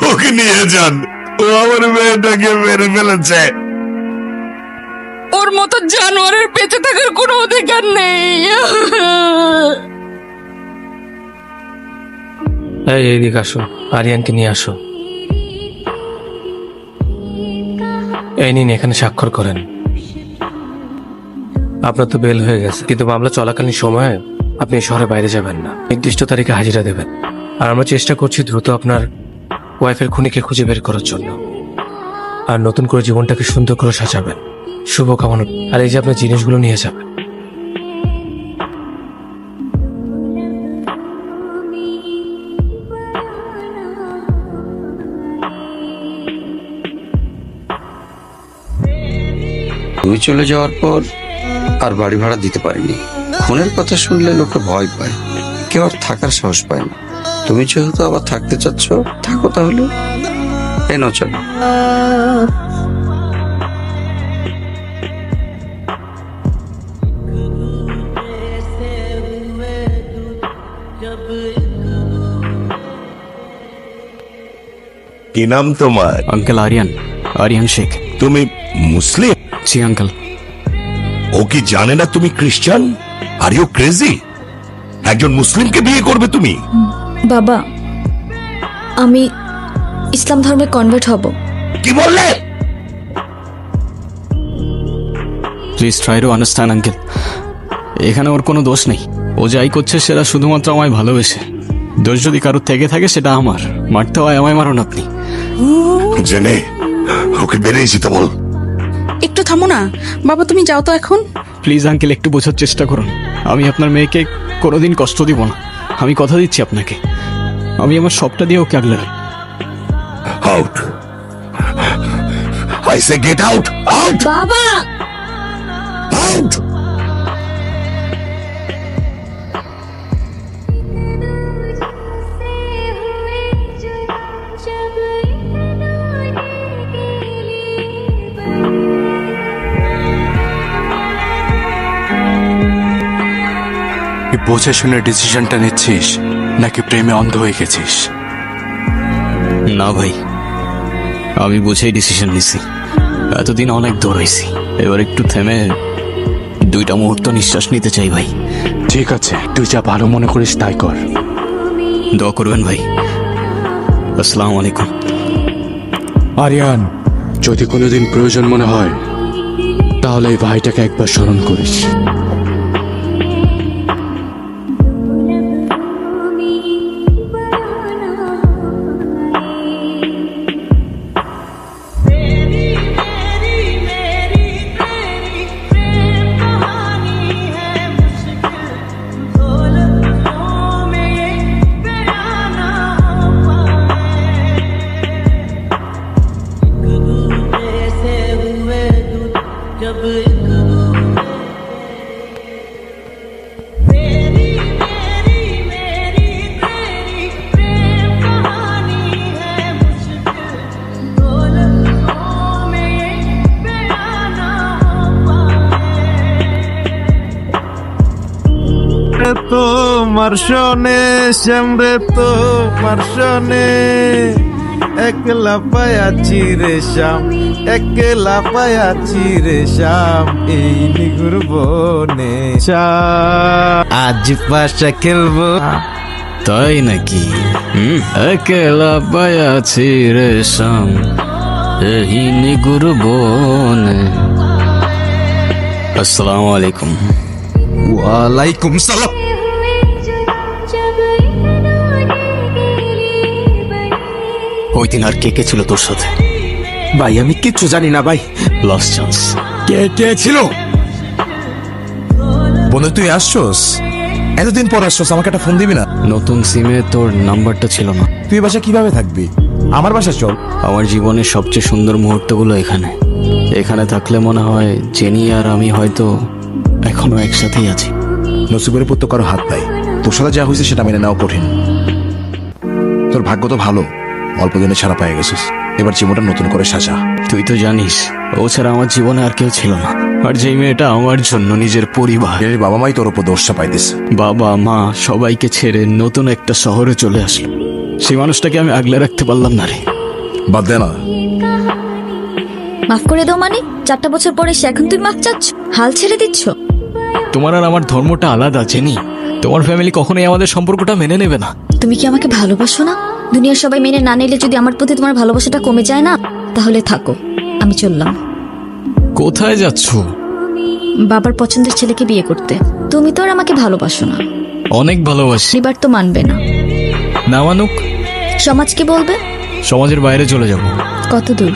ওকে নিয়ে যান, ও আমার মেয়েটাকে মেরে ফেলেছে। ওর মতো জানোয়ারের বেঁচে থাকার কোনো অধিকার নেই। এইদিকে আসো, আরিয়ানকে নিয়ে আসো। এই নিন, এখানে স্বাক্ষর করেন। আপনার তো বেল হয়ে গেছে, কিন্তু মামলা চলাকালীন সময়ে আপনি শহরের বাইরে যাবেন না, নির্দিষ্ট তারিখে হাজিরা দেবেন। আর আমরা চেষ্টা করছি দ্রুত আপনার ওয়াইফের খুনিকে খুঁজে বের করার জন্য, আর নতুন করে জীবনটাকে সুন্দর করে সাজাবেন। শুভকামনা। আর এই যে আপনার জিনিসগুলো নিয়ে যাবেন। তুমি চলে যাওয়ার পর আর বাড়ি ভাড়া দিতে পারিনি। খুনের কথা শুনলে লোকে ভয় পায়, কেউ আর থাকার সাহস পায় না। তুমি যেহেতু আবার থাকতে চাচ্ছ, থাকো তাহলে। এ নাও চলো। কি নাম তোমার? अंकल आर्यन, आर्यन शेख। তুমি মুসলিম? जी अंकल। ও কি জানে না তুমি খ্রিস্টান? Are you crazy? একজন মুসলিমকে বিয়ে করবে তুমি? বাবা, আমি ইসলাম ধর্মে কনভার্ট হব। কি বললে? Please try to understand uncle. এখানে ওর কোনো দোষ নেই। ও যাই করছে সেটা শুধুমাত্র আমায় ভালোবেসে। দোষ যদি কারোর থেকে থাকে সেটা আমার। মারতে হয় আমায়, মারুন আপনি। জেনে ওকে বেরিয়ে যেতে বল। একটু থামো না বাবা, তুমি যাও তো এখন। প্লিজ আঙ্কেল, একটু বোঝার চেষ্টা করুন। আমি আপনার মেয়েকে কোনোদিন কষ্ট দিব না। আমি কথা দিচ্ছি আপনাকে, আমি আমার সবটা দিয়ে ওকে আগলে রাখবো। Out, I say get out, out, বাবা, আউট। বুঝে শুনে ডিসিশনটা নিচ্ছিস নাকি প্রেমে অন্ধ হয়ে গেছিস? না ভাই, আমি বুঝেই ডিসিশন নিছি। এতদিন অনেক দৌড়াইছি, এবার একটু থেমে দুইটা মুহূর্ত নিঃশ্বাস নিতে চাই ভাই। ঠিক আছে, তুই যা ভালো মনে করিস তাই কর। দোয়া করবেন ভাই। আসসালামু আলাইকুম। আরিয়ান, যদি কোনোদিন প্রয়োজন মনে হয় তাহলে এই ভাইটাকে একবার স্মরণ করিস। তোমার শোনে শ্যামরে, তোমার শোনে একলা পায়াছি রে শ্যাম, একলা পায়াছি রে শ্যাম এই নিগুর বনে শ্যাম। আজ পাশা খেলবো। তাই নাকি? একলা পায়াছি রে শাম এই নিগুর বনে। আসসালামু আলাইকুম। ওয়ালাইকুম সালাম। ওই দিন আর কে কে ছিল তোর সাথে? ভাই আমি কিচ্ছু জানি না ভাই। Lost chance. কে কে ছিল? বন্ধু তুই আসছস, এতদিন পর আসছস, আমাকে একটা ফোন দিবি না? নতুন সিমে তোর নাম্বারটা ছিল না। তুই বাসা কিভাবে থাকবি? আমার বাসা চল। আমার জীবনের সবচেয়ে সুন্দর মুহূর্তগুলো এখানে। এখানে থাকলে মনে হয় জেনি আর আমি হয়তো এখনো একসাথেই আছি। নসিবের উপর তো কারো হাত নাই, তোর সাথে যা হয়েছে সেটা মেনে নেওয়া কঠিন। তোর ভাগ্য তো ভালো, অল্প দিনে ছাড়া পেয়ে গেছিস। এবার জীবনটা নতুন করে সাজা। তুই তো জানিস ও ছাড়া আমার জীবনে আর কেউ ছিল না। আর যেই মেয়েটা আমার জন্য নিজের পরিবার, এর বাবা মাই তোর উপর দোষটা পাইতেছে। বাবা মা সবাইকে ছেড়ে নতুন একটা শহরে চলে আসলো। সেই মানুষটাকে আমি আগলে রাখতে পারলাম না রে। বাদ দে না। মাফ করে দাও মানে 4টা বছর পরে সে এখন তুমি মাফ চাচ্ছ, হাল ছেড়ে দিচ্ছ? তোমার আর আমার ধর্মটা আলাদা জেনি। তোমার ফ্যামিলি কখনোই আমাদের সম্পর্কটা মেনে নেবে না। তুমি কি আমাকে ভালোবাসো না? দুনিয়ার সবাই মেনে না নিলে যদি আমার প্রতি তোমার ভালোবাসাটা কমে যায় না, তাহলে থাকো, আমি চললাম। কোথায় যাচ্ছ? বাবার পছন্দের ছেলেকে বিয়ে করতে। তুমি তো আর আমাকে ভালোবাসো না, অনেক ভালোবাসি। এবার তো মানবে না। না মানুক, সমাজ কি বলবে? সমাজের বাইরে চলে যাব। কত দূর?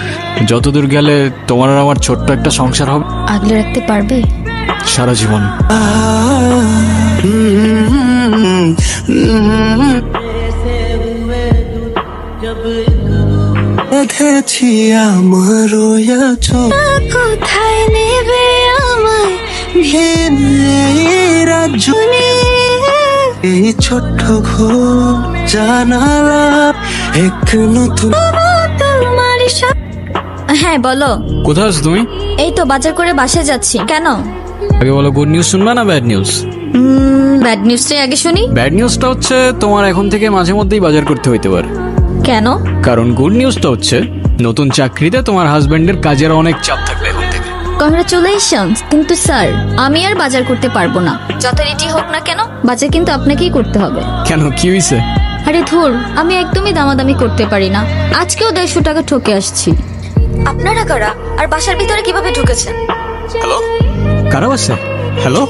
যতদূর গেলে তোমার আর আমার ছোট্ট একটা সংসার হবে। আগলে রাখতে পারবে? সারা জীবন। কোথায় নেবে আমায় এই ছোট্ট ঘর জানালা এক নতুন। হ্যাঁ বলো। কোথায় আছো তুমি? এই তো বাজার করে বাসায় যাচ্ছি। কেন? আগে বলো, গুড নিউজ শুনবা না ব্যাড নিউজ? ব্যাড নিউজটাই আগে শুনি। ব্যাড নিউজটা হচ্ছে তোমার এখন থেকে মাঝে মধ্যেই বাজার করতে হইতে পারে। কেন? কারণ গুড নিউজটা হচ্ছে নতুন চাকরিতে তোমার হাজবেন্ডের কাজের অনেক চাপ থাকবে এখন থেকে। কংগ্রাচুলেশনস। কিন্তু স্যার, আমি আর বাজার করতে পারবো না। যত রেডি হোক না কেন, বাজার কিন্তু আপনাকেই করতে হবে। কেন, কি হয়েছে? আরে ধুর, আমি একদমই দামাদামি করতে পারি না। আজকেও 150 টাকা ঠকে আসছি। আপনারা কারা আর বাসার ভিতরে কিভাবে ঢুকেছেন? হ্যালো, কারা আছে? হ্যালো,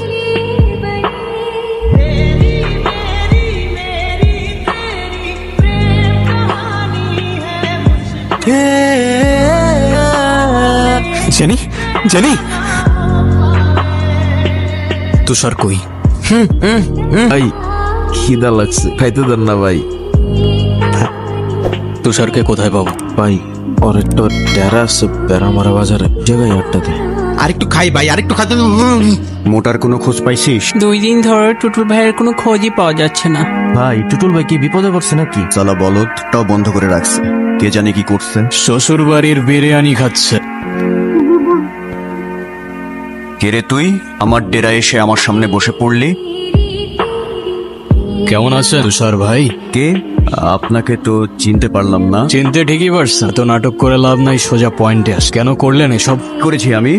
জেনি, জেনি, তুষার কই? ভাই খিদা লাগছে, খাইতে দেন না ভাই। তুষারকে কোথায় পাবো? ভাই ওর একটা ডেরা আছে বেড়ামারা বাজারে, জায়গায় আটটাতে। আরেকটু খাই ভাই, আরেকটু খাইতে। মোটার কোনো খোঁজ পাইছিস? 2 দিন ধরে টুটুল ভাইয়ের কোনো খোঁজই পাওয়া যাচ্ছে না। ভাই টুটুল ভাই কি বিপদে পড়ছে নাকি? সালা বলদটাও বন্ধ করে রাখছে, কে জানে কি করছে। শ্বশুর বাড়ির বিরিয়ানি খাচ্ছে। কে রে তুই? আমার ডেরা এসে আমার সামনে বসে পড়লি। কেমন আছে তুষার ভাই? কে? আপনাকে তো চিনতে পারলাম না। চিনতে ঠিকই পারছেন, তো নাটক করে লাভ নাই, সোজা পয়েন্টে আস। কেন করলেন এসব? করেছি আমি?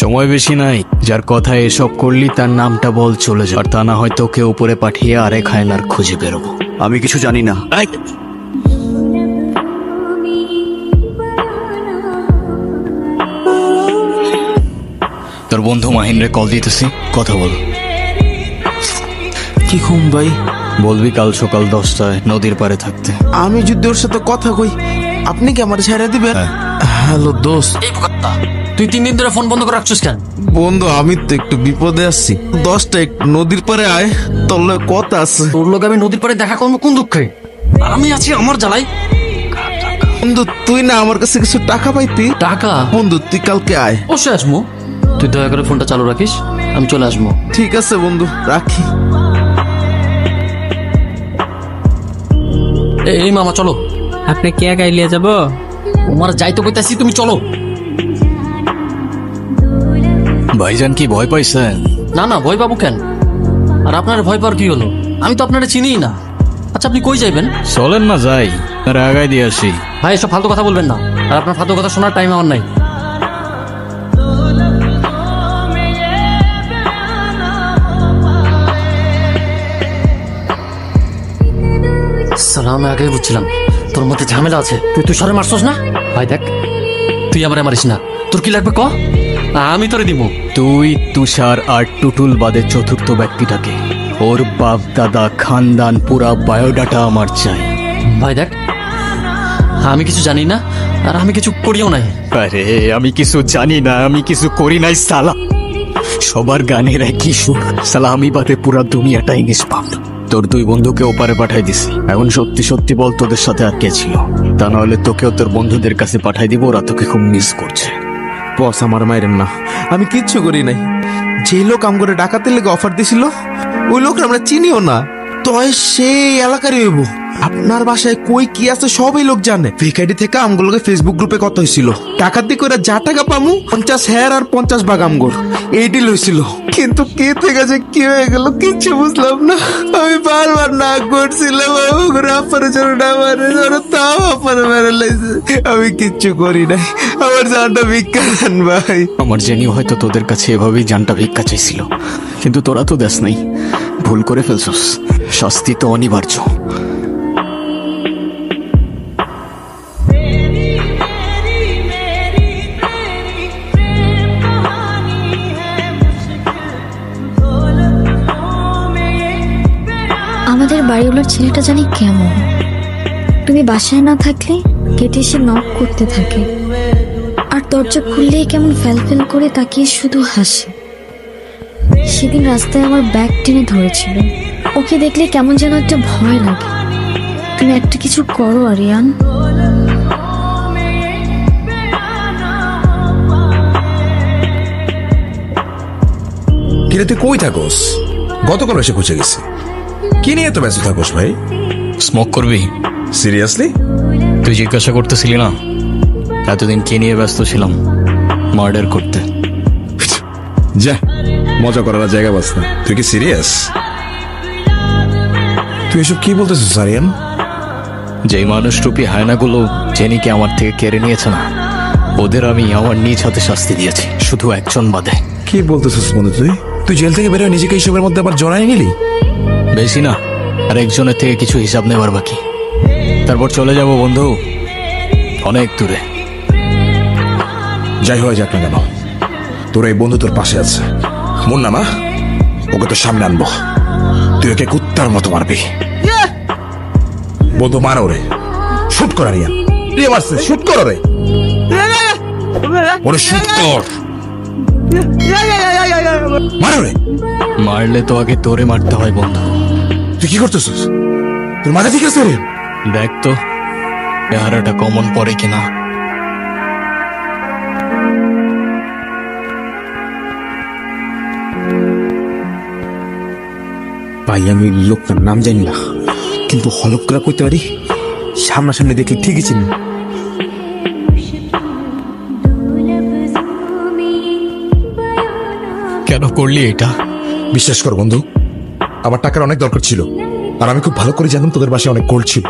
সময় বেশি নাই, যার কথায় এসব করলি তার নামটা বল, চলে যা। আর তা না হয় তোকে উপরে পাঠিয়ে আরেক হায়নার খুঁজে বেরোবো। আমি কিছু জানি না। তোর বন্ধু মাহিন্দ্রে কল দিতেছি, কথা বল। কি ঘুম ভাই? বলবি কাল সকাল 10টায় নদীর পাড়ে থাকতে। আমি যদি ওর সাথে কথা কই, আপনি কি আমার ছেড়ে দিবেন? হ্যালো দোস্ত। তুই 3 দিন ধরে ফোন বন্ধ করে রাখছিস কেন? বন্ধু আমি তো একটু বিপদে আছি, 10টা একটু নদীর পারে আয়, তোর লগে কথা আছে। তোর লোক আমি নদীর পাড়ে দেখা করবো কোন দুঃখে? আমি আছি আমার জ্বালাই। বন্ধু তুই না আমার কাছে কিছু টাকা পাইতি? টাকা? বন্ধু তুই কালকে আয়। অবশ্যই আসবো, তুই দয়া করে ফোনটা চালু রাখিস, আমি চলে আসবো। ঠিক আছে বন্ধু, রাখি। এই মামা চলো। আপনি কে গাইলিয়ে যাব? তোমার যাইতে কইতাছি, তুমি চলো। ভাইজান কি ভয় পাইছেন? না না, ভয় পাবো কেন? আর আপনার ভয় পাওয়ার কি হলো? আমি তো আপনারা চিনিই না। আচ্ছা আপনি কই যাইবেন? চলেন না যাই, তার আগায় দিয়ে আসি। ভাই এসব ফালতু কথা বলবেন না, আর আপনার ফালতু কথা শোনার টাইম আমার নাই। সালাম, আমি আগেই বুঝছিলাম তোর মধ্যে ঝামেলা আছে। তুই তুষারে মারছস না? ভাই দেখ, তুই আমারে মারিস না। তোর কি লাগবে ক, আমি তোরে দিব। তুই, তুষার আর টুটুল বাদে চতুর্থ ব্যক্তিটাকে, ওর বাপ দাদা খানদান পুরা বায়োডাটা আমার চাই। ভাই দেখ, আমি কিছু জানি না, আর আমি কিছু করিও নাই। আরে আমি কিছু জানি না, আমি কিছু করি নাই সালা। সবার গানের একই সুর সালা, আমি বাদে পুরা দুনিয়াটাই নিষ্পাপ। তোর 2 বন্ধুকে ওপারে পাঠাই দিছি, এখন সত্যি সত্যি বল তোদের সাথে আর কে ছিল? তা নাহলে তোকেও তোর বন্ধুদের কাছে পাঠাই দিব, ওরা তোকে খুব মিস করছে। বস আমার মাইরেন না, আমি কিচ্ছু করি নাই। যে লোক আম করে ডাকাতের লেগে অফার দিছিল, ওই লোক আমরা চিনিও না। তয় সেই এলাকারই হইব। আপনার বাসায় কই কি আছে সবই লোক জানে। ফেক থেকে আমগুলোকে ফেসবুক গ্রুপে কত হয়েছিল, টাকা দিয়ে করে যা টাকা পামু 50 হেয়ার আর 50 ভাগ আমগর এইটি লইছিল। কিন্তু কে থেকে যে কি হয়ে গেল কিচ্ছু বুঝলাম না। আমি বারবার না করছিলাম তাও আপনার মেরে লাইছে। আমি কিচ্ছু করি নাই, আমার জানটা ভিক্ষা দেন ভাই। আমার জেনি হয়তো তোদের কাছে এভাবেই জানটা ভিক্ষা চাইছিল, কিন্তু তোরা তো দেশ নাই, ভুল করে ফেলছস, শাস্তি তো অনিবার্য। আমাদের বাড়িওয়ালার ছেলেটা জানি কেমন, তুমি বাসায় না থাকলে গেটে এসে নক করতে থাকে, আর দরজা খুললেই কেমন ফ্যাল করে তাকিয়ে শুধু হাসে। সেদিন রাস্তায় আমার ব্যাগ টেনে ধরেছিল, ওকে দেখলে কেমন যেন একটা ভয় লাগে। তুমি একটা কিছু করো আরিয়ান। কিরে তুই কই থাকোস? গতকাল এসে খুঁজে গেছে। কি নিয়ে তো ব্যস্ত থাকোস ভাই? স্মোক করবি? সিরিয়াসলি? তুই জিজ্ঞাসা করতেছিলি না এতদিন কি নিয়ে ব্যস্ত ছিলাম? মার্ডার করতে। যা, মজা করার জায়গা বাস না। তুই কি সিরিয়াস? তুই এসব কি বলতেছিস আরিয়ান? যেই মানুষ রূপী হায়নাগুলো জেনিকে আমার থেকে কেড়ে নিয়েছে না, ওদের আমি আমার নিজ হাতে শাস্তি দিয়েছি, শুধু একজন বাদে। কি বলতেছিস বন্ধু? তুই জেল থেকে বেরোয় নিজেকে এইসবের মধ্যে আবার জড়াই নিলি? বেশি না, আর একজনের থেকে কিছু হিসাব নেবার বাকি। তারপর চলে যাব বন্ধু, অনেক দূরে। যাই হয়ে যাক না কেন, তোর এই বন্ধু তোর পাশে আছে। মুন্না মা, ওকে তো সামনে আনবো, তুই ওকে কুত্তার মতো মারবি। বন্ধু মার ওরে, শুট কর আরিয়ান। রে মারছে, শুট কর ওরে, ওরে শুট কর, মার ওরে। মারলে তো আগে তোরে মারতে হয় বন্ধু। তুই কি করতেছিস? তোর মাথা ঠিক আছে আরিয়ান? দেখ তো চেহারাটা কমন পড়ে কিনা। ভাই আমি লোকটার নাম জানি না, কিন্তু হলক করে কইতে পারি সামনাসামনি দেখে ঠিকই চিনি। কেন করলি এটা? বিশ্বাস কর বন্ধু, আমার টাকার অনেক দরকার ছিল, আর আমি খুব ভালো করে জানতাম তোদের বাসায় অনেক গোল্ড ছিল।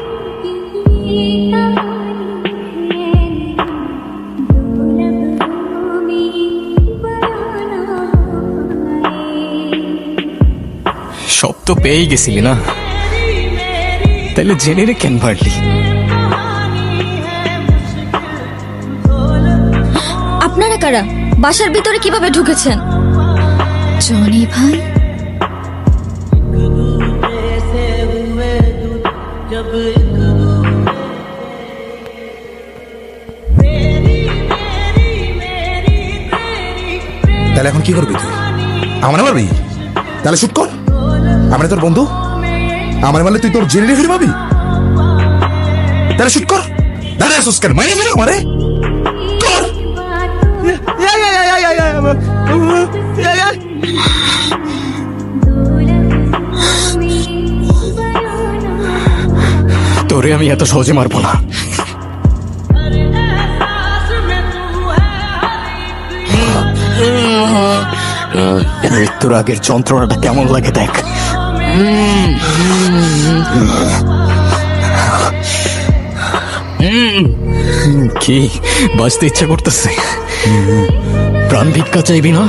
সব তো পেয়েই গেছিলি না, তাইলে জেনে রে কেন পারলি? আপনারা কারা? বাসার ভিতরে কিভাবে ঢুকেছেন? জনি ভাই, তাহলে এখন কি করবি তুই? আমার মারবি? তাহলে শুট কর। আমরা তোর বন্ধু, আমার মারলে তুই তোর জেনে ফিরে পাবি। তাহলে শুট কর। দাঁড়া আসুস কেন? মাইনে ফেলে আমারে কর। তোরে আমি এত সহজে মারবো না। মৃত্যুর আগের যন্ত্রণাটা কেমন লাগে দেখ। কি বাঁচতে ইচ্ছা করতেছে? প্রাণ ভিক্ষা চাইবি না?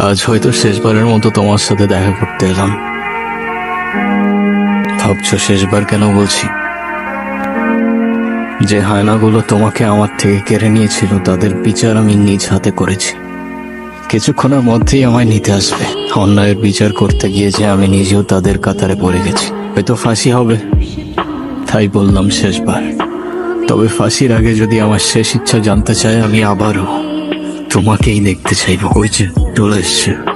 আজ হয়তো শেষবারের মতো তোমার সাথে দেখা করতে এলাম। ভাবছো শেষবার কেন বলছি? যে হায়নাগুলো তোমাকে আমার থেকে কেড়ে নিয়েছিল তাদের বিচার আমি নিজ হাতে করেছি। কিছুক্ষণের মধ্যেই আমায় নিতে আসবে। অন্যায়ের বিচার করতে গিয়ে যে আমি নিজেও তাদের কাতারে পড়ে গেছি। হয়তো ফাঁসি হবে, তাই বললাম শেষবার। তবে ফাঁসির আগে যদি আমার শেষ ইচ্ছা জানতে চায়, আমি আবারও তোমাকেই দেখতে চাইবো। ওই যে চলে এসছে।